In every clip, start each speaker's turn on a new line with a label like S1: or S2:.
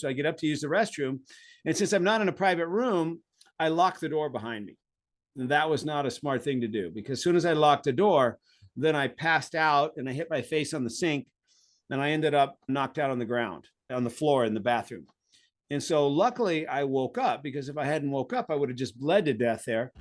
S1: So I get up to use the restroom. And since I'm not in a private room, I lock the door behind me. And that was not a smart thing to do, because as soon as I locked the door, then I passed out and I hit my face on the sink, and I ended up knocked out on the ground, on the floor in the bathroom. And so luckily I woke up, because if I hadn't woke up, I would have just bled to death there.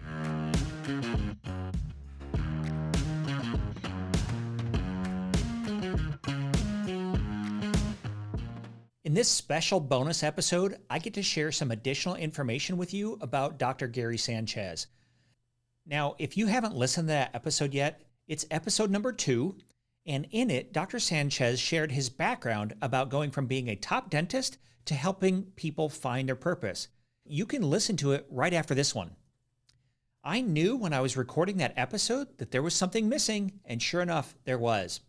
S2: In this special bonus episode, I get to share some additional information with you about Dr. Gary Sanchez. Now, if you haven't listened to that episode yet, it's episode number 2, and in it, Dr. Sanchez shared his background about going from being a top dentist to helping people find their purpose. You can listen to it right after this one. I knew when I was recording that episode that there was something missing, and sure enough, there was.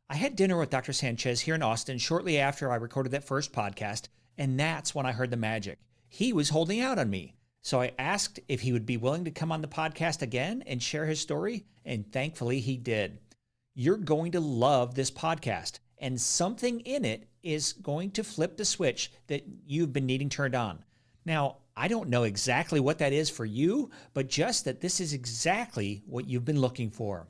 S2: I had dinner with Dr. Sanchez here in Austin shortly after I recorded that first podcast, and that's when I heard the magic. He was holding out on me. So I asked if he would be willing to come on the podcast again and share his story, and thankfully he did. You're going to love this podcast, and something in it is going to flip the switch that you've been needing turned on. Now, I don't know exactly what that is for you, but just that this is exactly what you've been looking for.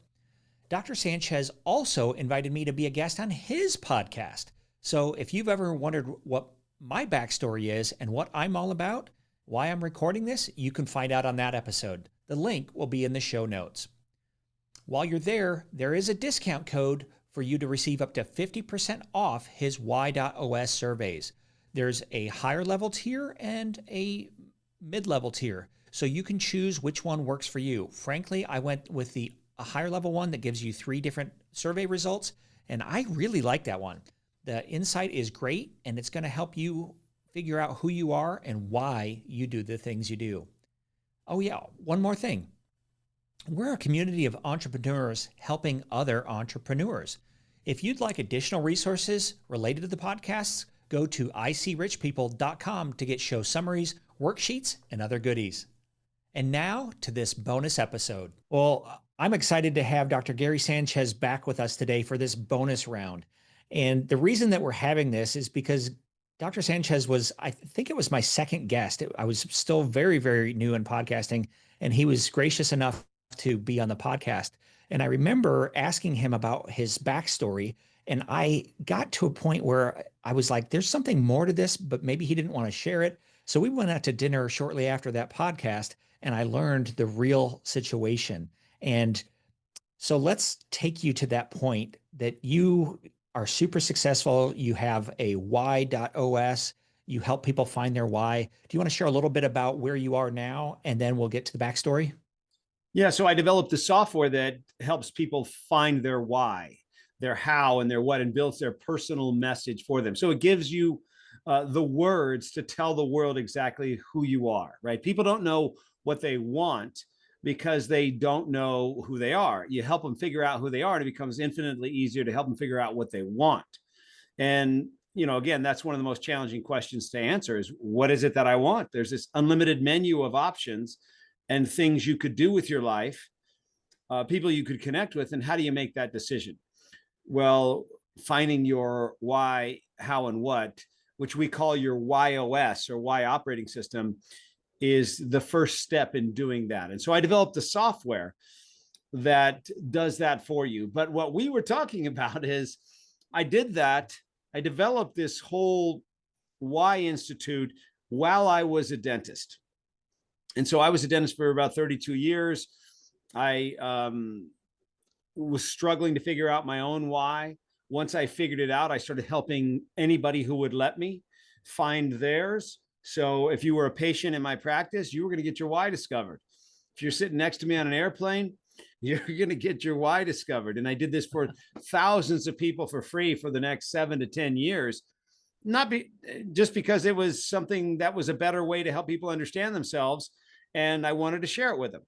S2: Dr. Sanchez also invited me to be a guest on his podcast. So if you've ever wondered what my backstory is and what I'm all about, why I'm recording this, you can find out on that episode. The link will be in the show notes. While you're there, there is a discount code for you to receive up to 50% off his Y.OS surveys. There's a higher level tier and a mid-level tier, so you can choose which one works for you. Frankly, I went with a higher level one that gives you 3 different survey results, and I really like that one. The insight is great, and it's going to help you figure out who you are and why you do the things you do. Oh yeah, one more thing. We're a community of entrepreneurs helping other entrepreneurs. If you'd like additional resources related to the podcasts, go to icrichpeople.com to get show summaries, worksheets, and other goodies. And now to this bonus episode. Well, I'm excited to have Dr. Gary Sanchez back with us today for this bonus round. And the reason that we're having this is because Dr. Sanchez was, I think it was my second guest. I was still very, very new in podcasting, and he was gracious enough to be on the podcast. And I remember asking him about his backstory, and I got to a point where I was like, there's something more to this, but maybe he didn't want to share it. So we went out to dinner shortly after that podcast, and I learned the real situation. And so let's take you to that point that you are super successful. You have a Y.OS. You help people find their why. Do you want to share a little bit about where you are now, and then we'll get to the backstory?
S1: Yeah, so I developed the software that helps people find their why, their how, and their what, and builds their personal message for them. So it gives you the words to tell the world exactly who you are, right? People don't know what they want because they don't know who they are. You help them figure out who they are, and it becomes infinitely easier to help them figure out what they want. And, again, that's one of the most challenging questions to answer is, what is it that I want? There's this unlimited menu of options and things you could do with your life, people you could connect with, and how do you make that decision? Well, finding your why, how, and what, which we call your Y.OS or Y operating system, is the first step in doing that. And so I developed the software that does that for you. But what we were talking about is I developed this whole Y Institute while I was a dentist. And so I was a dentist for about 32 years. I was struggling to figure out my own why. Once I figured it out, I started helping anybody who would let me find theirs. So if you were a patient in my practice, you were going to get your why discovered. If you're sitting next to me on an airplane, you're going to get your why discovered. And I did this for thousands of people for free for the next 7 to 10 years, just because it was something that was a better way to help people understand themselves. And I wanted to share it with them.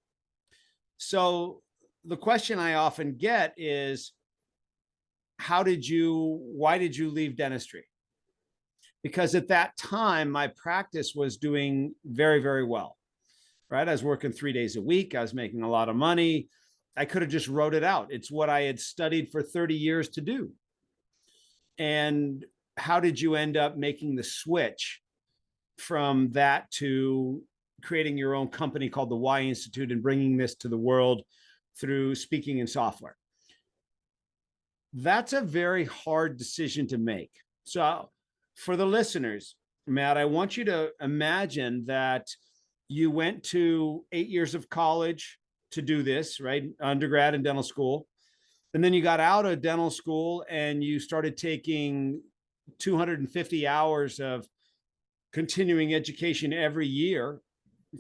S1: So the question I often get is, why did you leave dentistry? Because at that time, my practice was doing very, very well, right? I was working 3 days a week. I was making a lot of money. I could have just wrote it out. It's what I had studied for 30 years to do. And how did you end up making the switch from that to creating your own company called the Y Institute and bringing this to the world through speaking and software? That's a very hard decision to make. So, for the listeners, Matt, I want you to imagine that you went to 8 years of college to do this, right? Undergrad in dental school. And then you got out of dental school and you started taking 250 hours of continuing education every year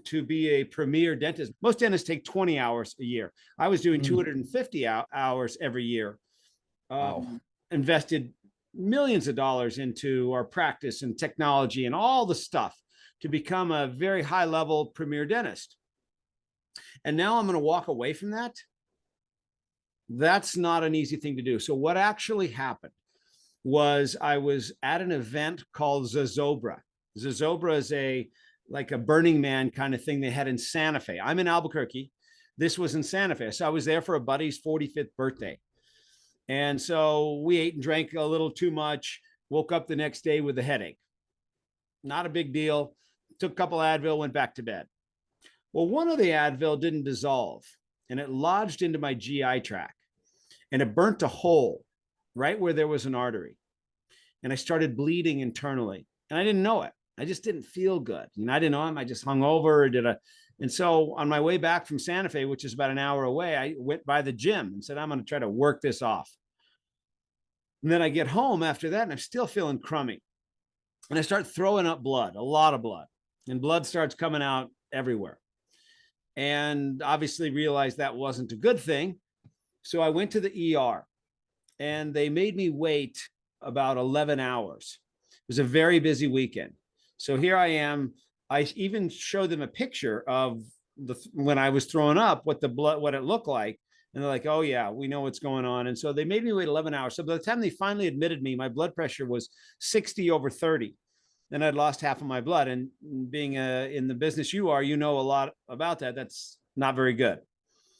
S1: to be a premier dentist. Most dentists take 20 hours a year. I was doing 250 hours every year.
S2: Wow.
S1: Invested millions of dollars into our practice and technology and all the stuff to become a very high level premier dentist. And now I'm going to walk away from that. That's not an easy thing to do. So what actually happened was I was at an event called Zozobra. Zozobra is like a Burning Man kind of thing they had in Santa Fe. I'm in Albuquerque. This was in Santa Fe. So I was there for a buddy's 45th birthday. And so we ate and drank a little too much, woke up the next day with a headache. Not a big deal. Took a couple Advil, went back to bed. Well, one of the Advil didn't dissolve and it lodged into my GI tract and it burnt a hole right where there was an artery. And I started bleeding internally and I didn't know it. I just didn't feel good. And I didn't know him. I just hung over, and so on my way back from Santa Fe, which is about an hour away, I went by the gym and said, I'm going to try to work this off. And then I get home after that and I'm still feeling crummy. And I start throwing up blood, a lot of blood, and blood starts coming out everywhere. And obviously realized that wasn't a good thing. So I went to the ER and they made me wait about 11 hours. It was a very busy weekend. So here I am. I even showed them a picture of when I was throwing up, what it looked like. And they're like, oh yeah, we know what's going on. And so they made me wait 11 hours. So by the time they finally admitted me, my blood pressure was 60/30. And I'd lost half of my blood. And being in the business you are, you know a lot about that. That's not very good.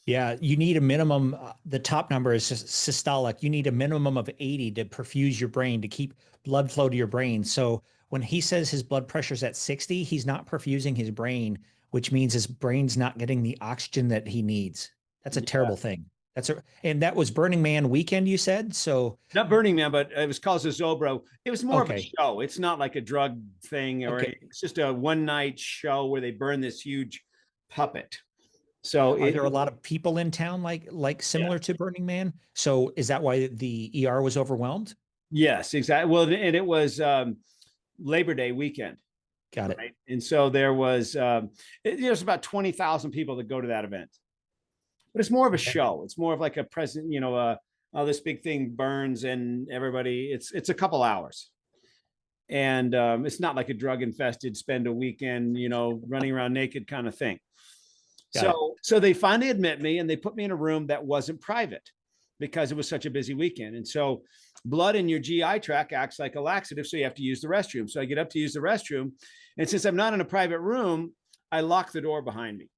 S2: Yeah, you need a minimum. The top number is systolic. You need a minimum of 80 to perfuse your brain, to keep blood flow to your brain. So when he says his blood pressure's at 60, he's not perfusing his brain, which means his brain's not getting the oxygen that he needs. That's a terrible thing. And that was Burning Man weekend, you said? So
S1: not Burning Man, but it was called Zobro. It was more of a
S2: okay.
S1: show. It's not like a drug thing or
S2: Okay.
S1: it's just a one night show where they burn this huge puppet. So
S2: Are there a lot of people in town like similar to Burning Man? So is that why the ER was overwhelmed?
S1: yes, exactly. Well, and it was Labor Day weekend.
S2: Got it.
S1: Right? And so there's about 20,000 people that go to that event. But it's more of a show. It's more of like a present, this big thing burns and everybody, it's a couple hours. And it's not like a drug infested, spend a weekend, running around naked kind of thing. So they finally admit me and they put me in a room that wasn't private because it was such a busy weekend. And so blood in your GI tract acts like a laxative. So you have to use the restroom. So I get up to use the restroom. And since I'm not in a private room, I lock the door behind me.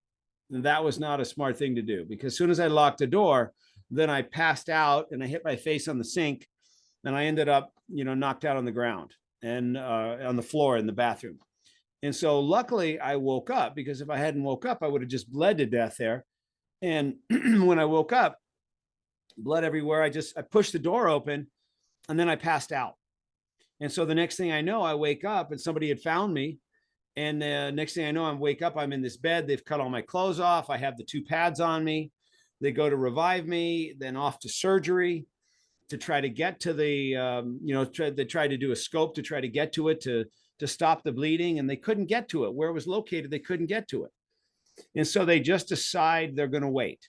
S1: And that was not a smart thing to do because as soon as I locked the door, then I passed out and I hit my face on the sink and I ended up, knocked out on the ground and on the floor in the bathroom. And so luckily I woke up because if I hadn't woke up, I would have just bled to death there. And when I woke up, blood everywhere, I pushed the door open and then I passed out. And so the next thing I know, I wake up and somebody had found me. And next thing I know, I wake up, I'm in this bed. They've cut all my clothes off. I have the 2 pads on me. They go to revive me, then off to surgery to try to get to the, they tried to do a scope to try to get to it to stop the bleeding. And they couldn't get to it. Where it was located, they couldn't get to it. And so they just decide they're going to wait.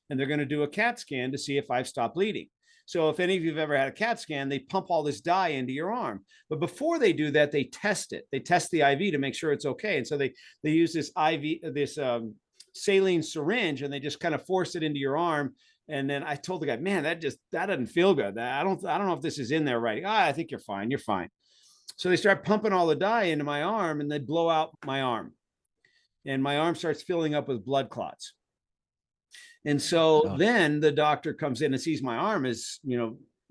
S1: And they're going to do a CAT scan to see if I've stopped bleeding. So if any of you have ever had a CAT scan, they pump all this dye into your arm. But before they do that, they test it. They test the IV to make sure it's okay. And so they use this IV, this saline syringe, and they just kind of force it into your arm. And then I told the guy, man, that doesn't feel good. I don't know if this is in there right. I think you're fine. You're fine. So they start pumping all the dye into my arm and they blow out my arm. And my arm starts filling up with blood clots. And so then the doctor comes in and sees my arm is,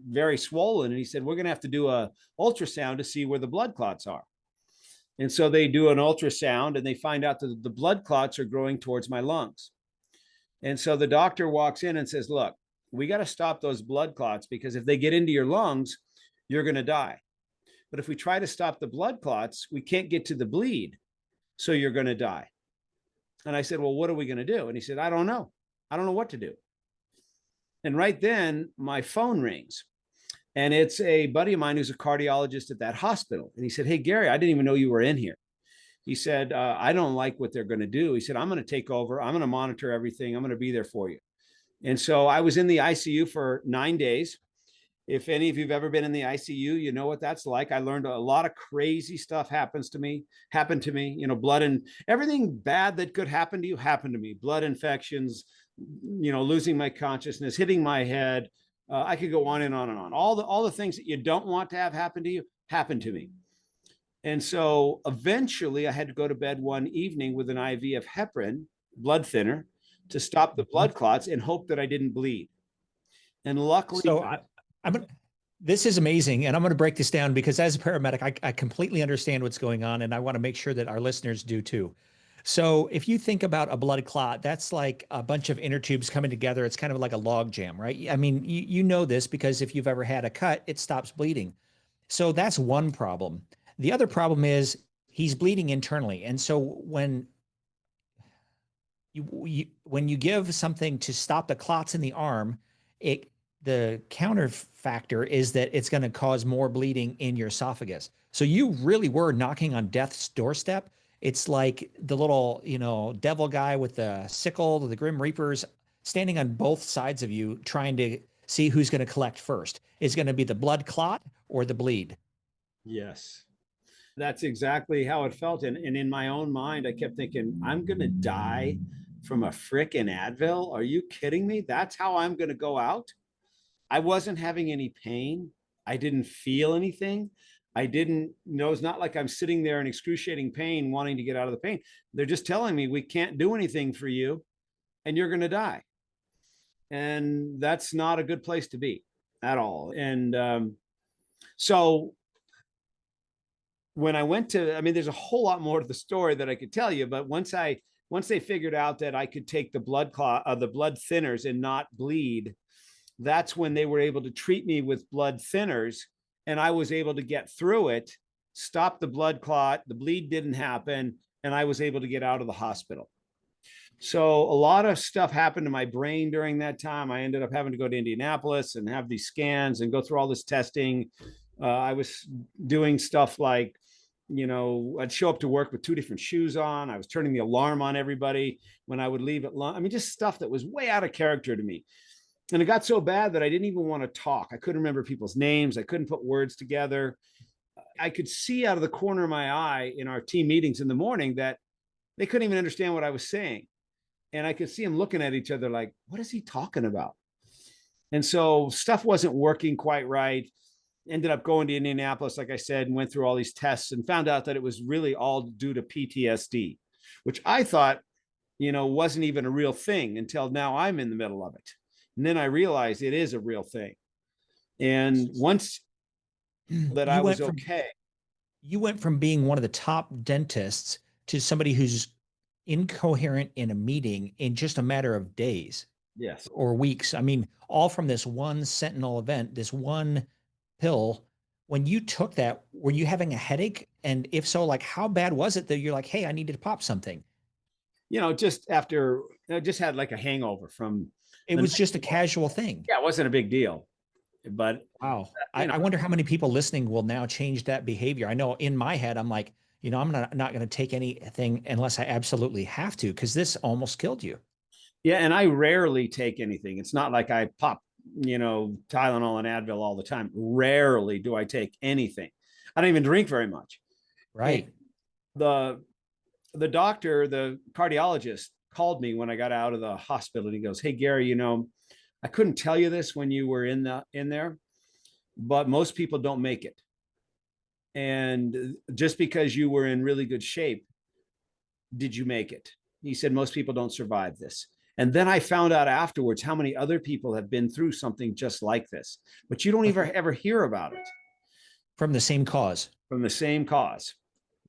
S1: very swollen. And he said, we're going to have to do a ultrasound to see where the blood clots are. And so they do an ultrasound and they find out that the blood clots are growing towards my lungs. And so the doctor walks in and says, look, we got to stop those blood clots, because if they get into your lungs, you're going to die. But if we try to stop the blood clots, we can't get to the bleed. So you're going to die. And I said, well, what are we going to do? And he said, I don't know. I don't know what to do. And right then my phone rings, and it's a buddy of mine who's a cardiologist at that hospital. And he said, hey, Gary, I didn't even know you were in here. He said, I don't like what they're going to do. He said, I'm going to take over. I'm going to monitor everything. I'm going to be there for you. And so I was in the ICU for 9 days. If any of you've ever been in the ICU, you know what that's like. I learned a lot of crazy stuff happened to me, blood and everything bad that could happen to you happened to me. Blood infections, losing my consciousness, hitting my head. I could go on and on and on. All the things that you don't want to have happen to you happened to me. And so eventually I had to go to bed one evening with an IV of heparin, blood thinner, to stop the blood clots and hope that I didn't bleed. And luckily,
S2: this is amazing. And I'm going to break this down because as a paramedic, I completely understand what's going on. And I want to make sure that our listeners do too. So if you think about a blood clot, that's like a bunch of inner tubes coming together. It's kind of like a log jam, right? I mean, you know this because if you've ever had a cut, it stops bleeding. So that's one problem. The other problem is he's bleeding internally. And so when you give something to stop the clots in the arm, the counter factor is that it's going to cause more bleeding in your esophagus. So you really were knocking on death's doorstep. It's like the little, devil guy with the sickle, the Grim Reapers standing on both sides of you, trying to see who's going to collect first. Is going to be the blood clot or the bleed?
S1: Yes. That's exactly how it felt. And in my own mind, I kept thinking, I'm going to die from a frickin' Advil. Are you kidding me? That's how I'm going to go out. I wasn't having any pain. I didn't feel anything. It's not like I'm sitting there in excruciating pain, wanting to get out of the pain. They're just telling me we can't do anything for you and you're going to die. And that's not a good place to be at all. And so when I went to, there's a whole lot more to the story that I could tell you, but once they figured out that I could take the blood thinners and not bleed, that's when they were able to treat me with blood thinners, and I was able to get through it, stop the blood clot, the bleed didn't happen, and I was able to get out of the hospital. So a lot of stuff happened to my brain during that time. I ended up having to go to Indianapolis and have these scans and go through all this testing. I was doing stuff like, I'd show up to work with 2 different shoes on. I was turning the alarm on everybody when I would leave at lunch. Just stuff that was way out of character to me. And it got so bad that I didn't even want to talk. I couldn't remember people's names. I couldn't put words together. I could see out of the corner of my eye in our team meetings in the morning that they couldn't even understand what I was saying. And I could see them looking at each other like, what is he talking about? And so stuff wasn't working quite right. Ended up going to Indianapolis, like I said, and went through all these tests and found out that it was really all due to PTSD, which I thought, wasn't even a real thing until now I'm in the middle of it. And then I realized it is a real thing. And once that I was okay.
S2: You went from being one of the top dentists to somebody who's incoherent in a meeting in just a matter of days.
S1: Yes.
S2: Or weeks. All from this one sentinel event, this one pill. When you took that, were you having a headache? And if so, like how bad was it that you're like, hey, I needed to pop something?
S1: Just after I just had like a hangover from.
S2: It was just a casual thing.
S1: Yeah, it wasn't a big deal. But
S2: wow. I wonder how many people listening will now change that behavior. I know in my head, I'm like, I'm not going to take anything unless I absolutely have to, because this almost killed you.
S1: Yeah. And I rarely take anything. It's not like I pop, Tylenol and Advil all the time. Rarely do I take anything. I don't even drink very much.
S2: Right.
S1: And the doctor, the cardiologist, called me when I got out of the hospital. And he goes, hey, Gary, I couldn't tell you this when you were in there, but most people don't make it. And just because you were in really good shape, did you make it? He said, most people don't survive this. And then I found out afterwards how many other people have been through something just like this, but you don't even ever hear about it
S2: From the same cause.
S1: from the same cause.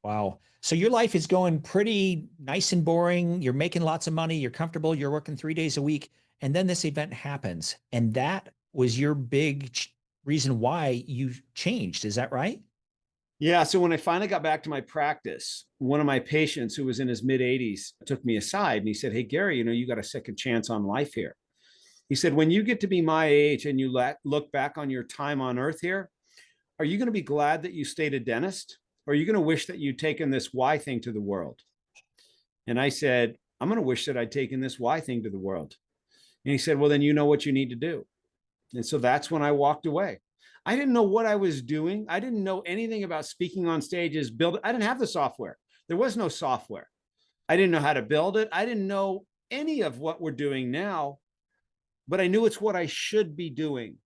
S2: Wow. So your life is going pretty nice and boring. You're making lots of money. You're comfortable. You're working 3 days a week. And then this event happens. And that was your big reason why you changed. Is that right?
S1: Yeah. So when I finally got back to my practice, one of my patients who was in his mid 80s took me aside and he said, "Hey, Gary, you got a second chance on life here." He said, "When you get to be my age and you look back on your time on earth here, are you going to be glad that you stayed a dentist? Or are you going to wish that you'd taken this why thing to the world?" And I said, "I'm going to wish that I'd taken this why thing to the world." And he said, "Well, then you know what you need to do." And so that's when I walked away. I didn't know what I was doing. I didn't know anything about speaking on stages, I didn't have the software. There was no software. I didn't know how to build it. I didn't know any of what we're doing now, but I knew it's what I should be doing.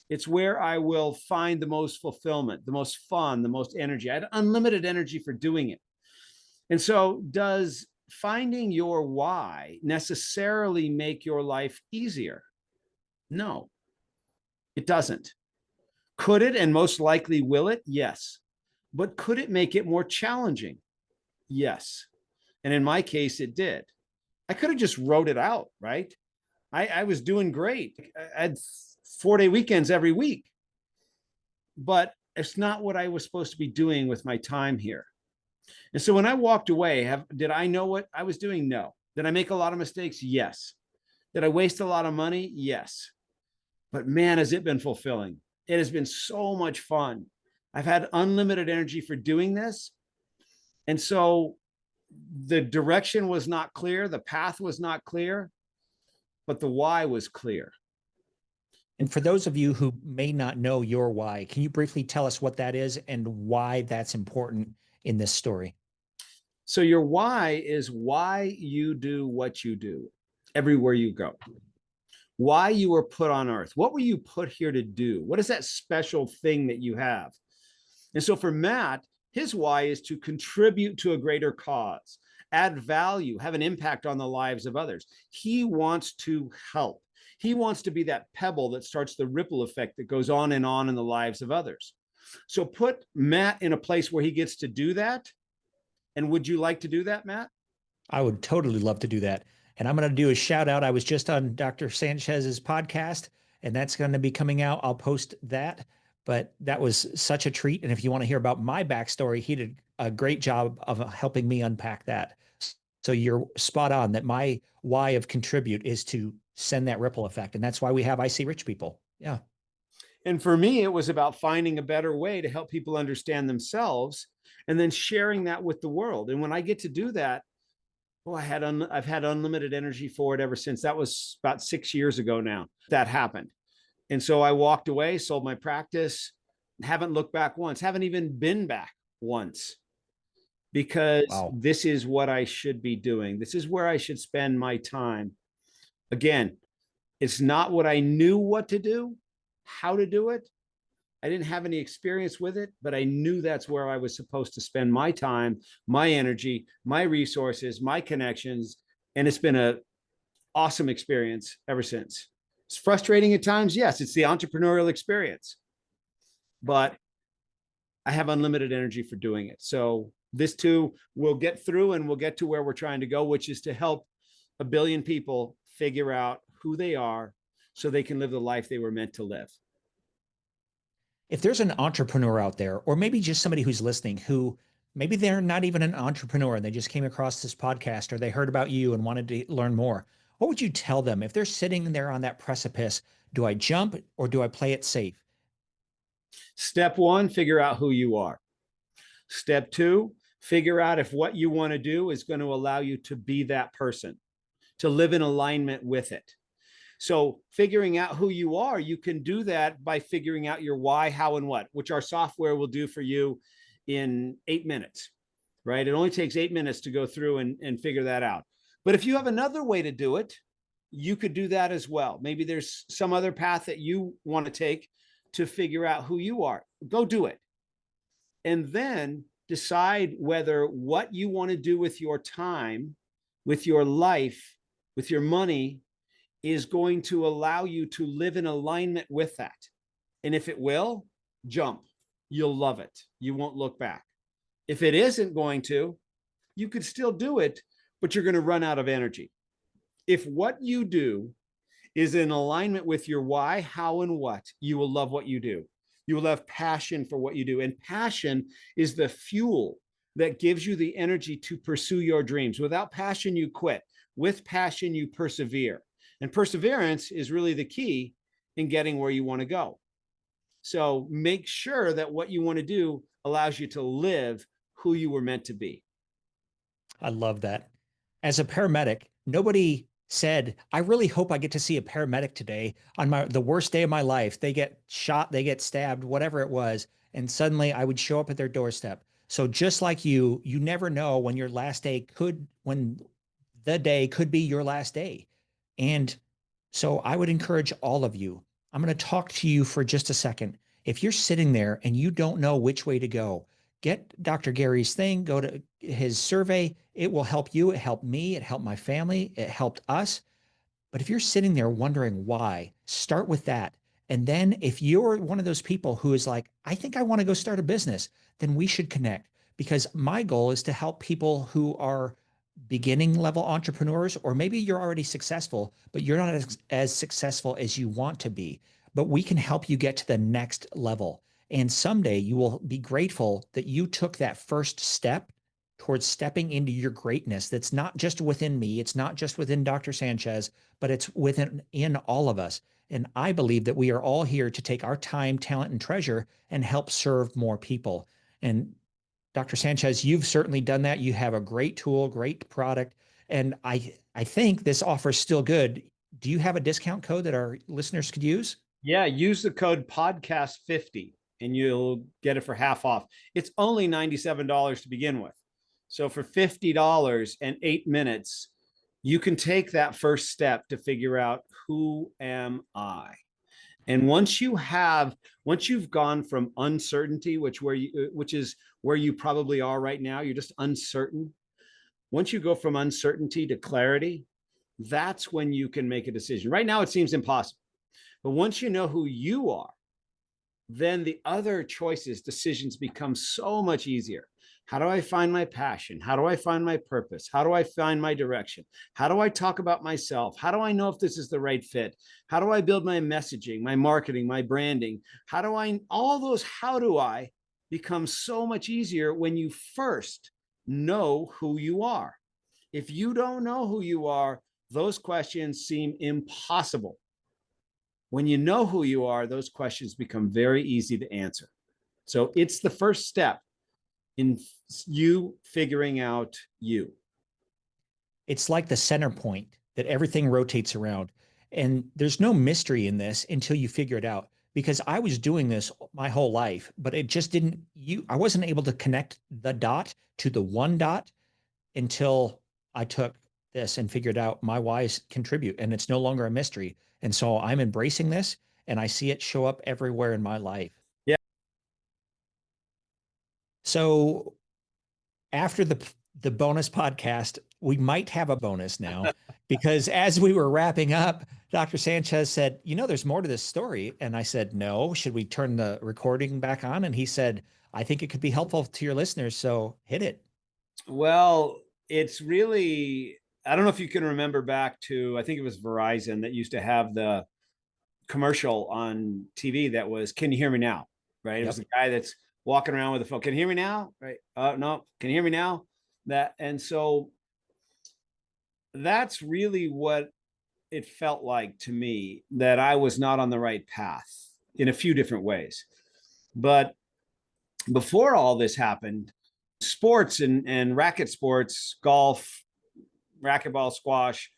S1: It's where I will find the most fulfillment, the most fun, the most energy. I had unlimited energy for doing it. And so, does finding your why necessarily make your life easier? No, it doesn't. Could it, and most likely will it? Yes. But could it make it more challenging? Yes. And in my case, it did. I could have just wrote it out, right? I was doing great. I had 4-day weekends every week, but it's not what I was supposed to be doing with my time here. And so when I walked away, did I know what I was doing? No. Did I make a lot of mistakes? Yes. Did I waste a lot of money? Yes. But man, has it been fulfilling. It has been so much fun. I've had unlimited energy for doing this. And so the direction was not clear, the path was not clear, but the why was clear.
S2: And for those of you who may not know your why, can you briefly tell us what that is and why that's important in this story?
S1: So your why is why you do what you do everywhere you go. Why you were put on earth. What were you put here to do? What is that special thing that you have? And so for Matt, his why is to contribute to a greater cause, add value, have an impact on the lives of others. He wants to help. He wants to be that pebble that starts the ripple effect that goes on in the lives of others. So put Matt in a place where he gets to do that. And would you like to do that, Matt?
S2: I would totally love to do that. And I'm going to do a shout out. I was just on Dr. Sanchez's podcast, and that's going to be coming out. I'll post that. But that was such a treat. And if you want to hear about my backstory, he did a great job of helping me unpack that. So you're spot on that my why of contribute is to send that ripple effect. And that's why we have I See Rich People. Yeah.
S1: And for me, it was about finding a better way to help people understand themselves and then sharing that with the world. And when I get to do that, I've had unlimited energy for it ever since. That was about 6 years ago now that happened. And so I walked away, sold my practice, haven't looked back once, haven't even been back once, because
S2: Wow.
S1: this is what I should be doing. This is where I should spend my time. Again, it's not what I knew what to do, how to do it. I didn't have any experience with it, but I knew that's where I was supposed to spend my time, my energy, my resources, my connections. And it's been an awesome experience ever since. It's frustrating at times. Yes, it's the entrepreneurial experience, but I have unlimited energy for doing it. So this too will get through and we'll get to where we're trying to go, which is to help 1 billion people figure out who they are so they can live the life they were meant to live.
S2: If there's an entrepreneur out there, or maybe just somebody who's listening who maybe they're not even an entrepreneur and they just came across this podcast or they heard about you and wanted to learn more, what would you tell them if they're sitting there on that precipice? Do I jump or do I play it safe?
S1: Step 1, figure out who you are. Step 2, figure out if what you want to do is going to allow you to be that person, to live in alignment with it. So figuring out who you are, you can do that by figuring out your why, how, and what, which our software will do for you in 8 minutes, right? It only takes 8 minutes to go through and figure that out. But if you have another way to do it, you could do that as well. Maybe there's some other path that you want to take to figure out who you are. Go do it. And then decide whether what you want to do with your time, with your life, with your money is going to allow you to live in alignment with that. And if it will, jump. You'll love it. You won't look back. If it isn't going to, you could still do it, but you're going to run out of energy. If what you do is in alignment with your why, how, and what, you will love what you do. You will have passion for what you do. And passion is the fuel that gives you the energy to pursue your dreams. Without passion, you quit. With passion, you persevere. And perseverance is really the key in getting where you want to go. So make sure that what you want to do allows you to live who you were meant to be.
S2: I love that. As a paramedic, nobody said, I really hope I get to see a paramedic today on the worst day of my life. They get shot, they get stabbed, whatever it was, and suddenly I would show up at their doorstep. So just like you never know when your last day when the day could be your last day. And so I would encourage all of you. I'm going to talk to you for just a second. If you're sitting there and you don't know which way to go, get Dr. Gary's thing, go to his survey. It will help you. It helped me. It helped my family. It helped us. But if you're sitting there wondering why, start with that. And then if you're one of those people who is like, I think I want to go start a business, then we should connect, because my goal is to help people who are beginning level entrepreneurs, or maybe you're already successful, but you're not as successful as you want to be. But we can help you get to the next level. And someday you will be grateful that you took that first step towards stepping into your greatness. That's not just within me. It's not just within Dr. Sanchez, but it's in all of us. And I believe that we are all here to take our time, talent, and treasure and help serve more people. And Dr. Sanchez, you've certainly done that. You have a great tool, great product. And I think this offer is still good. Do you have a discount code that our listeners could use?
S1: Yeah, use the code podcast50 and you'll get it for half off. It's only $97 to begin with. So for $50 and 8 minutes, you can take that first step to figure out, who am I? And once you've gone from uncertainty, which is where you probably are right now, you're just uncertain. Once you go from uncertainty to clarity, that's when you can make a decision. Right now, it seems impossible. But once you know who you are, then the other choices, decisions become so much easier. How do I find my passion? How do I find my purpose? How do I find my direction? How do I talk about myself? How do I know if this is the right fit? How do I build my messaging, my marketing, my branding? All those how do I become so much easier when you first know who you are. If you don't know who you are, those questions seem impossible. When you know who you are, those questions become very easy to answer. So it's the first step in you figuring out you.
S2: It's like the center point that everything rotates around. And there's no mystery in this until you figure it out. Because I was doing this my whole life, but it just I wasn't able to connect the dot to the one dot until I took this and figured out my whys contribute, and it's no longer a mystery. And so I'm embracing this, and I see it show up everywhere in my life.
S1: Yeah.
S2: So after the bonus podcast, we might have a bonus now, because as we were wrapping up, Dr. Sanchez said, there's more to this story. And I said, no, should we turn the recording back on? And he said, I think it could be helpful to your listeners. So hit it.
S1: Well, it's really, I don't know if you can remember back to, I think it was Verizon that used to have the commercial on TV that was, can you hear me now? Right. It was the guy that's walking around with a phone. Can you hear me now? Right. No. Can you hear me now? And so that's really what it felt like to me, that I was not on the right path in a few different ways. But before all this happened, sports and racket sports, golf, racquetball, squash,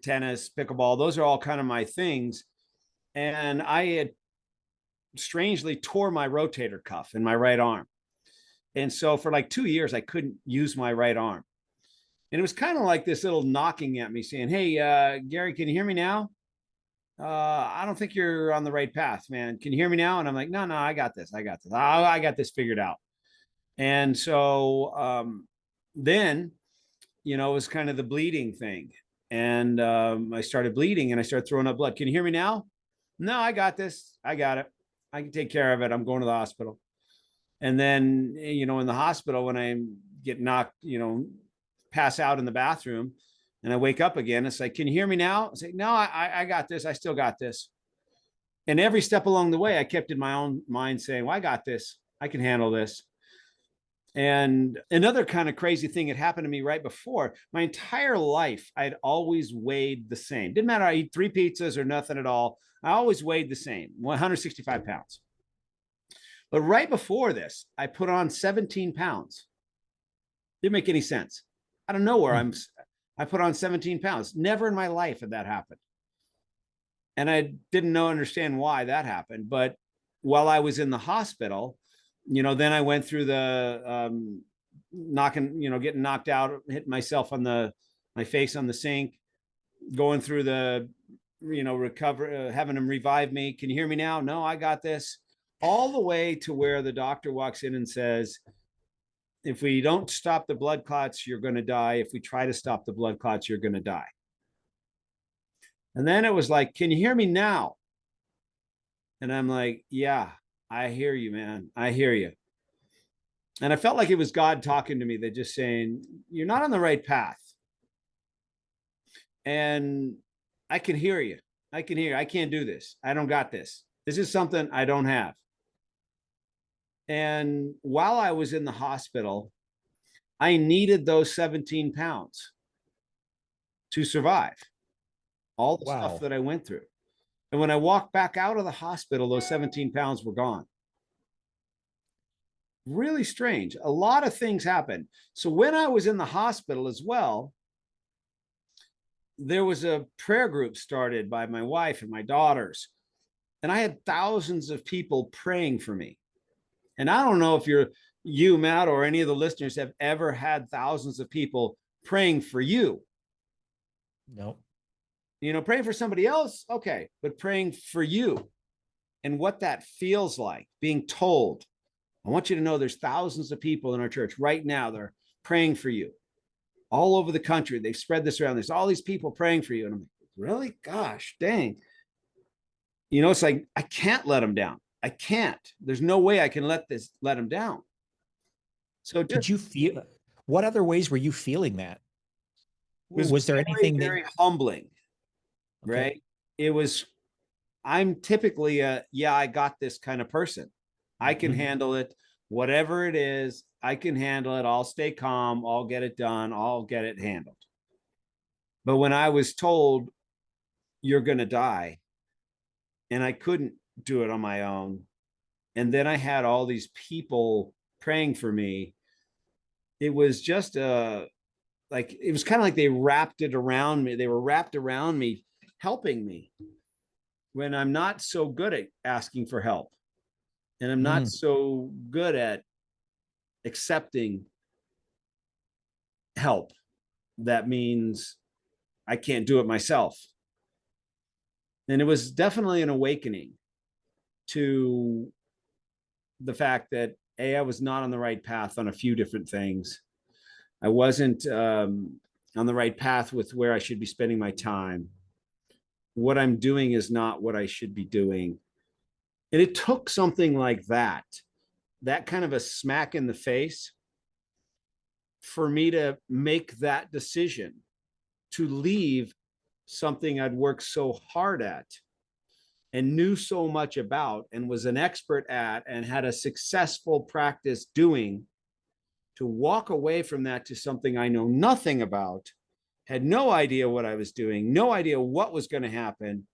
S1: tennis, pickleball, those are all kind of my things. And I had strangely tore my rotator cuff in my right arm. And so for like 2 years, I couldn't use my right arm. And it was kind of like this little knocking at me saying, hey, Gary, can you hear me now? I don't think you're on the right path, man. Can you hear me now? And I'm like, no, I got this. I got this figured out. And so then, it was kind of the bleeding thing. and I started bleeding and I started throwing up blood. Can you hear me now? No, I got this. I got it. I can take care of it. I'm going to the hospital. And then, in the hospital, when I get knocked, pass out in the bathroom and I wake up again, it's like, can you hear me now? I say, no, I got this. I still got this. And every step along the way, I kept in my own mind saying, well, I got this. I can handle this. And another kind of crazy thing that happened to me right before, my entire life, I'd always weighed the same. Didn't matter. I eat 3 pizzas or nothing at all. I always weighed the same, 165 pounds. But right before this, I put on 17 pounds. Didn't make any sense. I don't know where I put on 17 pounds. Never in my life had that happened. And I didn't understand why that happened. But while I was in the hospital, then I went through the getting knocked out, hitting myself on my face on the sink, going through the, recover, having them revive me. Can you hear me now? No, I got this. All the way to where the doctor walks in and says, if we don't stop the blood clots, you're going to die. If we try to stop the blood clots, you're going to die. And then it was like, can you hear me now? And I'm like, yeah, I hear you, man. I hear you. And I felt like it was God talking to me. They're just saying, you're not on the right path. And I can hear you. I can hear you. I can't do this. I don't got this. This is something I don't have. And while I was in the hospital, I needed those 17 pounds to survive all the stuff that I went through. And when I walked back out of the hospital, those 17 pounds were gone. Really strange. A lot of things happened. So when I was in the hospital as well, there was a prayer group started by my wife and my daughters. And I had thousands of people praying for me. And I don't know if you, Matt, or any of the listeners have ever had thousands of people praying for you.
S2: No.
S1: Praying for somebody else, okay, but praying for you and what that feels like, being told, I want you to know there's thousands of people in our church right now. They're praying for you all over the country. They've spread this around. There's all these people praying for you. And I'm like, really? Gosh, dang. It's like, I can't let them down. I can't. There's no way I can let them down. So
S2: did you feel, what other ways were you feeling that? Was there anything
S1: very humbling,
S2: okay.
S1: Right? I'm typically I got this kind of person. I can handle it. Whatever it is, I can handle it. I'll stay calm. I'll get it done. I'll get it handled. But when I was told you're going to die, and I couldn't do it on my own, and then I had all these people praying for me, it was just it was kind of like they wrapped it around me. They were wrapped around me, helping me when I'm not so good at asking for help. And I'm not so good at accepting help. That means I can't do it myself. And it was definitely an awakening to the fact that I was not on the right path on a few different things. I wasn't on the right path with where I should be spending my time. What I'm doing is not what I should be doing. And it took something like that kind of a smack in the face, for me to make that decision to leave something I'd worked so hard at and knew so much about and was an expert at and had a successful practice doing, to walk away from that to something I know nothing about, had no idea what I was doing, no idea what was going to happen.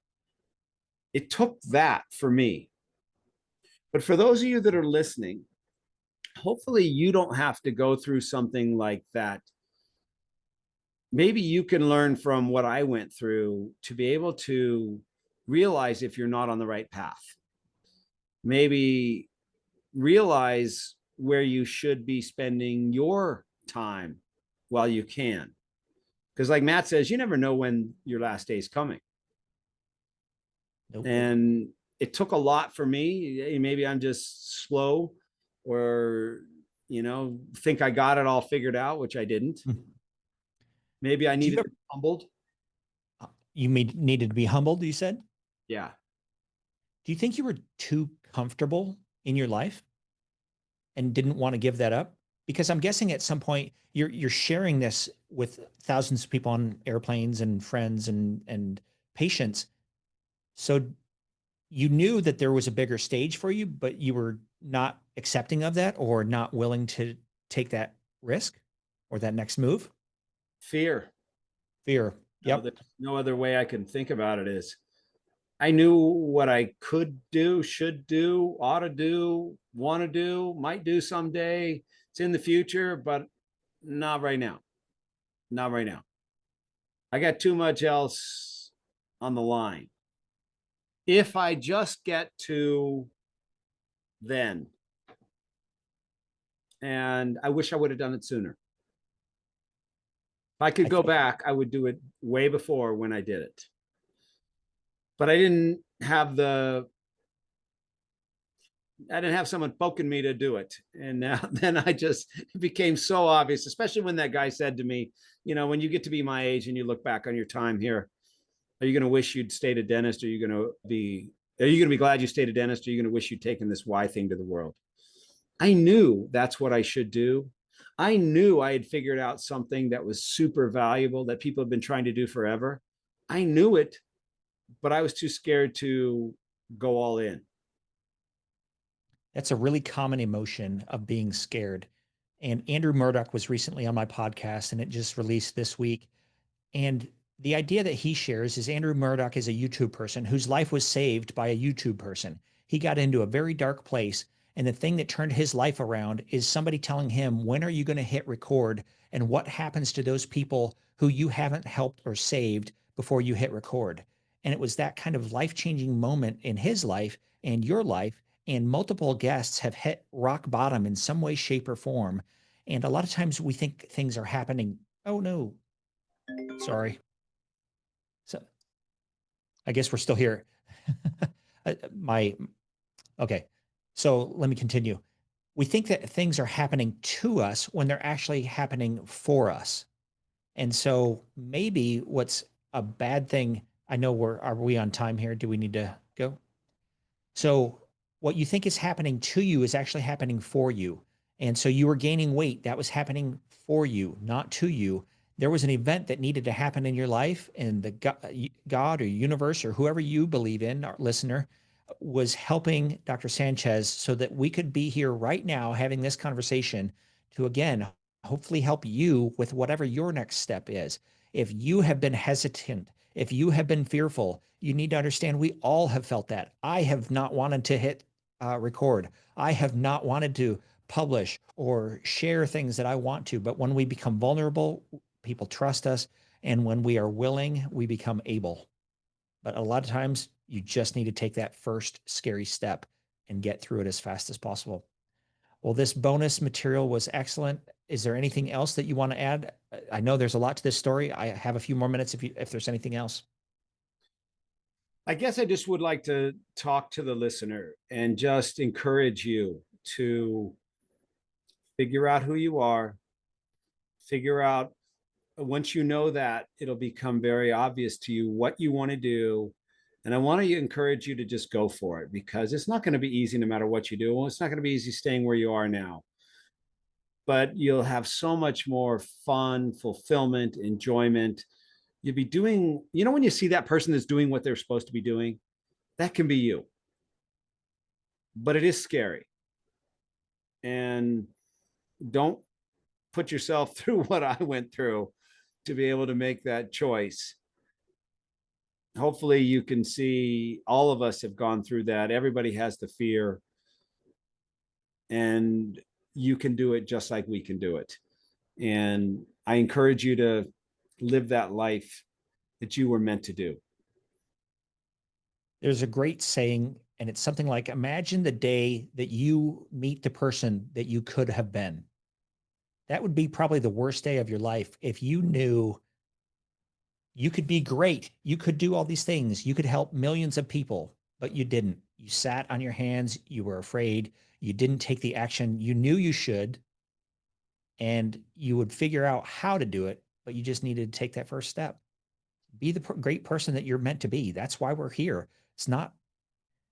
S1: It took that for me. But for those of you that are listening, hopefully you don't have to go through something like that. Maybe you can learn from what I went through to be able to realize if you're not on the right path. Maybe realize where you should be spending your time while you can. Because like Matt says, you never know when your last day is coming.
S2: Nope.
S1: And it took a lot for me. Maybe I'm just slow, or, think I got it all figured out, which I didn't. Maybe I needed to be humbled.
S2: Needed to be humbled, you said?
S1: Yeah.
S2: Do you think you were too comfortable in your life and didn't want to give that up? Because I'm guessing at some point you're sharing this with thousands of people on airplanes and friends and patients. So you knew that there was a bigger stage for you, but you were not accepting of that or not willing to take that risk or that next move.
S1: Fear.
S2: Fear.
S1: No,
S2: Yep.
S1: there's no other way I can think about it is I knew what I could do, should do, ought to do, want to do, might do someday. It's in the future, but not right now. Not right now. I got too much else on the line. If I just get to then, and I wish I would have done it sooner. If I could
S2: I
S1: go
S2: think
S1: back, I would do it way before when I did it. But I didn't have someone poking me to do it. And now then it became so obvious, especially when that guy said to me, when you get to be my age and you look back on your time here, are you going to wish you'd stayed a dentist? Are you going to be glad you stayed a dentist? Or are you going to wish you'd taken this Y thing to the world? I knew that's what I should do. I knew I had figured out something that was super valuable that people have been trying to do forever. I knew it, but I was too scared to go all in.
S2: that's a really common emotion of being scared. And Andrew Murdoch was recently on my podcast and it just released this week. And the idea that he shares is Andrew Murdoch is a YouTube person whose life was saved by a YouTube person. He got into a very dark place. And the thing that turned his life around is somebody telling him, when are you going to hit record? And what happens to those people who you haven't helped or saved before you hit record? And it was that kind of life changing moment in his life and your life. And multiple guests have hit rock bottom in some way, shape, or form. And a lot of times we think things are happening. Oh, no, sorry. So I guess we're still here. My okay. So let me continue. We think that things are happening to us when they're actually happening for us. And so maybe what's a bad thing, I know are we on time here? Do we need to go? So what you think is happening to you is actually happening for you. And so you were gaining weight. That was happening for you, not to you. There was an event that needed to happen in your life, and the God or universe or whoever you believe in, our listener, was helping Dr. Sanchez so that we could be here right now having this conversation to again hopefully help you with whatever your next step is. If you have been hesitant, if you have been fearful, you need to understand we all have felt that. I have not wanted to hit record. I have not wanted to publish or share things that I want to. But when we become vulnerable, people trust us. And when we are willing, we become able. But a lot of times, you just need to take that first scary step and get through it as fast as possible. Well, this bonus material was excellent. Is there anything else that you want to add? I know there's a lot to this story. I have a few more minutes if there's anything else.
S1: I guess I just would like to talk to the listener and just encourage you to figure out who you are, figure out once you know that, it'll become very obvious to you what you want to do. And I want to encourage you to just go for it because it's not going to be easy no matter what you do. Well, it's not going to be easy staying where you are now, but you'll have so much more fun, fulfillment, enjoyment. You'll be doing, when you see that person that's doing what they're supposed to be doing, that can be you, but it is scary. And don't put yourself through what I went through to be able to make that choice. Hopefully you can see all of us have gone through that. Everybody has the fear, and you can do it just like we can do it. And I encourage you to live that life that you were meant to do.
S2: There's a great saying, and it's something like, imagine the day that you meet the person that you could have been. That would be probably the worst day of your life if you knew you could be great. You could do all these things. You could help millions of people, but you didn't. You sat on your hands. You were afraid. You didn't take the action you knew you should, and you would figure out how to do it, but you just needed to take that first step. Be the great person that you're meant to be. That's why we're here. It's not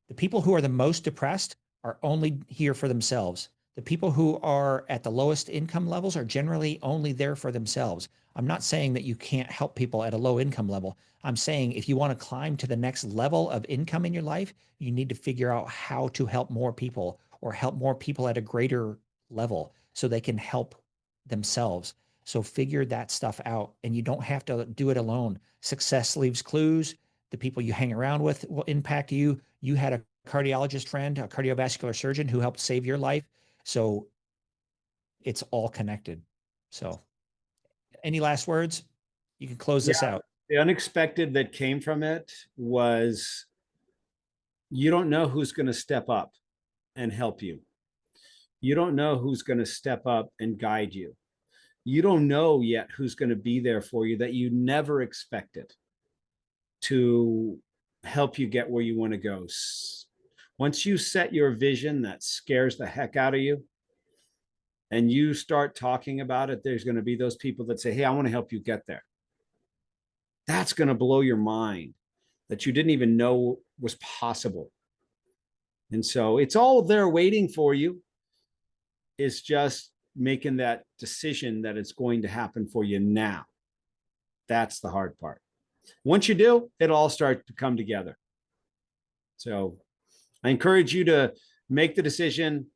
S2: the people who are the most depressed are only here for themselves. The people who are at the lowest income levels are generally only there for themselves. I'm not saying that you can't help people at a low income level. I'm saying if you want to climb to the next level of income in your life, you need to figure out how to help more people or help more people at a greater level so they can help themselves. So figure that stuff out, and you don't have to do it alone. Success leaves clues. The people you hang around with will impact you. You had a cardiologist friend, a cardiovascular surgeon who helped save your life. So it's all connected. So any last words? You can close this out.
S1: The unexpected that came from it was you don't know who's going to step up and help you. You don't know who's going to step up and guide you. You don't know yet who's going to be there for you that you never expected to help you get where you want to go. Once you set your vision that scares the heck out of you and you start talking about it, there's going to be those people that say, hey, I want to help you get there. That's going to blow your mind that you didn't even know was possible. And so it's all there waiting for you. It's just making that decision that it's going to happen for you now. That's the hard part. Once you do, it'll all start to come together. So I encourage you to make the decision,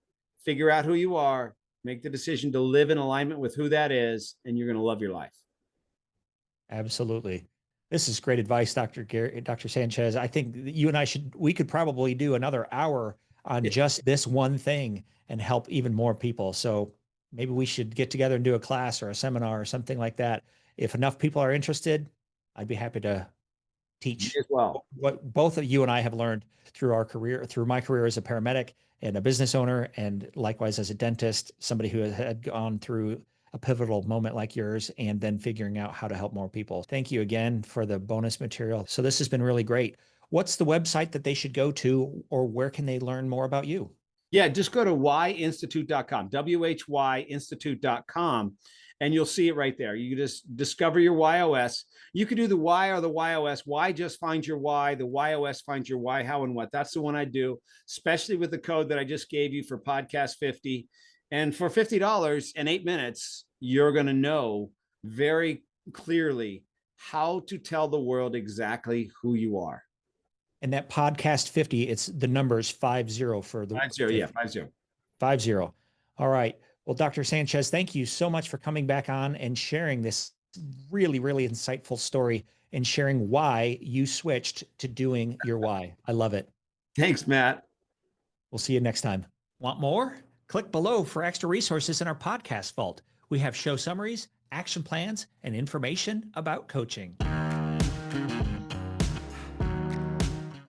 S1: figure out who you are, make the decision to live in alignment with who that is, and you're going to love your life.
S2: Absolutely. This is great advice, Dr. Sanchez. I think you and we could probably do another hour on just this one thing and help even more people. So maybe we should get together and do a class or a seminar or something like that. If enough people are interested, I'd be happy to teach
S1: as well
S2: what both of you and I have learned through my career as a paramedic and a business owner, and likewise as a dentist, somebody who had gone through a pivotal moment like yours, and then figuring out how to help more people. Thank you again for the bonus material. So this has been really great. What's the website that they should go to, or where can they learn more about you?
S1: Yeah, just go to whyinstitute.com, whyinstitute.com, and you'll see it right there. You just discover your YOS. You could do the why or the YOS. Why just finds your why. The YOS finds your why, how, and what. That's the one I do, especially with the code that I just gave you for podcast 50. And for $50 in 8 minutes, you're going to know very clearly how to tell the world exactly who you are.
S2: And that podcast 50, it's the numbers 50 for the
S1: 50, yeah, 50.
S2: 50. All right. Well, Dr. Sanchez, thank you so much for coming back on and sharing this really, really insightful story and sharing why you switched to doing your why. I love it.
S1: Thanks, Matt.
S2: We'll see you next time. Want more? Click below for extra resources in our podcast vault. We have show summaries, action plans, and information about coaching.